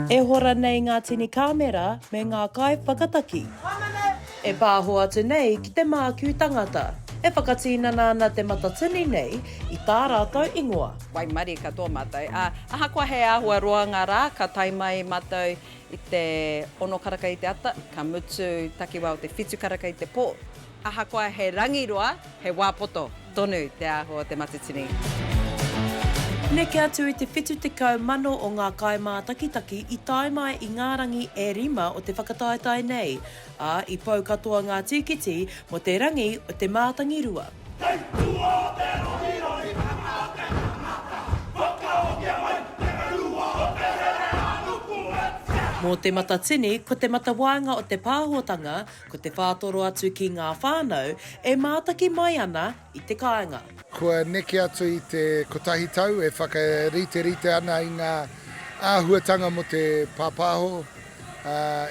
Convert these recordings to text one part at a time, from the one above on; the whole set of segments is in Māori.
E hora nei ngā tini kāmera me ngā kai whakataki. E pāho atu nei ki te māku tangata. E whakatīnana ana Te Matatini nei i tā rātou ingoa. Wai mari katoa mātou. Ahakoa he āhua roa ngā rā, ka tai mai mātou i te ono karaka i te ata, ka mutu takiwa o te whitu karaka i te pō. Ahakoa he rangiroa, he wāpoto tonu te āhua Te Matatini. Neke atu i te whitu tekau mano o ngā kaimā takitaki i tae mai i ngā rangi e rima o te whakataetai nei, a i pau katoa ngā tīkiti mo te rangi o te mātangi rua. Mō te matatini, ko te matawainga o te pāhotanga, ko te whātoro atu ki ngā whānau, e mātaki mai ana i te kāinga. Kua neke atu i te kotahi tau e whakarite ana i ngā āhuatanga mo te pāpāho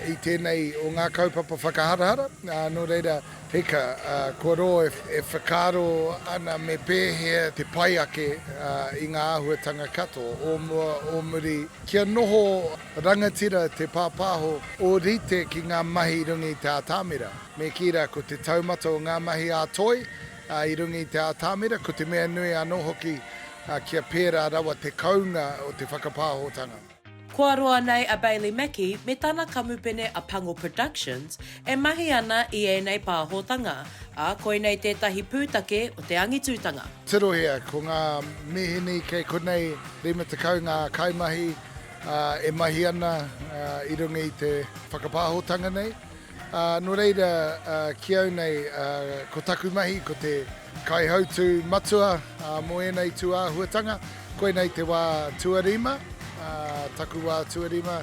i tēnei o ngā kaupapa whakaharahara. Nō reira, heka, kua roa e whakaro ana me pēhea te pai ake i ngā āhuatanga kato o muri. Kia noho rangatira te pāpāho o rite ki ngā mahi rungi te ātāmira. Me kira ko te taumata o ngā mahi ātoi, i rungi te ātāmira, ko te mea nui anō hoki kia pērā rawa te kaunga o te whakapāhotanga. Kua roa nei a Bailey Mackie me tāna kamupene a Pango Productions e mahi ana i ēnei pāhotanga, a koe nei tētahi pūtake o te angitūtanga. Tirohea, ko ngā mihini kei konei rima te kau ngā kaimahi e mahi ana i rungi te whakapāhotanga nei. Nō reira, ki au nei, ko taku mahi, ko te kaihautu matua mo ēnei tu āhuatanga, koe nei te wā tuarima, taku wā tuarima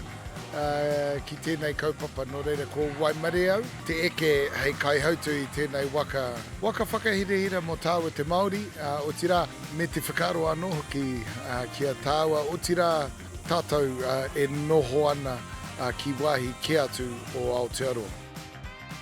ki tēnei kaupapa, nō reira ko Waimare au. Te eke hei kaihautu i tēnei waka whakahirihira mo tāua te Māori, o tira me te whakaro anō hoki kia tāua, o tira tātou e noho ana ki wāhi ke atu o Aotearoa.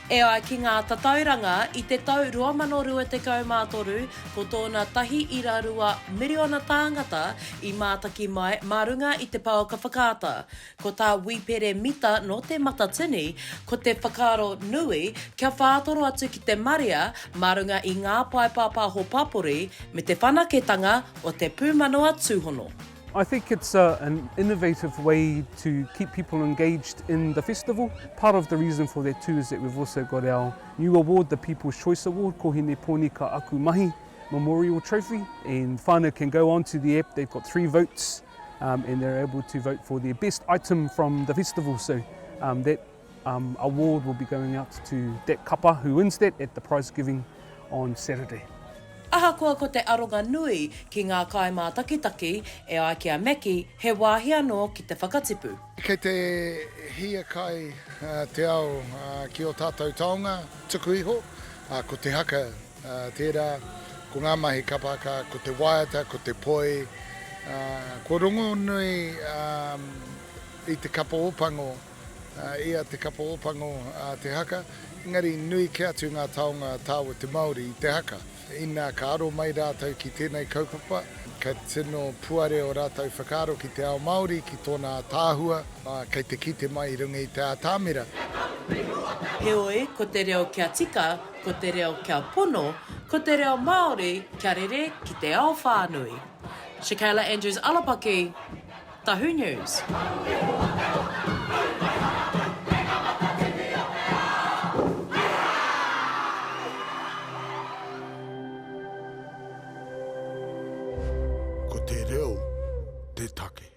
E ai ki ngā tatauranga i te tau 2023 ko tōna tahi irarua miriona tāngata i mātaki mai marunga i te pauka whakaata. Ko tā wipere mita no te matatini, ko te whakaro nui kia whātoro atu ki te maria marunga i ngā paipāpāho papori me te whanaketanga o te pūmanoa tūhono. I think it's an innovative way to keep people engaged in the festival. Part of the reason for that too is that we've also got our new award, the People's Choice Award, Kohine Pōni Ka Aku Mahi Memorial Trophy. And whānau can go onto the app, they've got 3 votes and they're able to vote for their best item from the festival. So that award will be going out to that kapa who wins that at the prize giving on Saturday. Ahakoa ko te aronga nui ki ngā kaimā takitaki e ai ki a Mackie he wāhi anō ki te whakatipu. Kei te hia kai te ao ki o tātou taonga tuku iho, ko te haka tērā, ko ngā mahi kapaka, ko te waiata, ko te poi, ko rongo nui i te kapa opango, ia te kapa opango te haka, engari nui ke atu ngā taonga tāua te Māori i te haka. Ina ka aro mai rātou ki tēnei kaupapa, ka tino puare o rātou whakaro ki te ao Māori, ki tōna tāhua, kei te kite mai rungi i te ātāmira. Heoi, ko te reo kia tika, ko te reo kia pono, ko te reo Māori kia rere ki te ao whānui. Shakayla Andrews-Alapaki, Tahu News. Ko te reo, te take.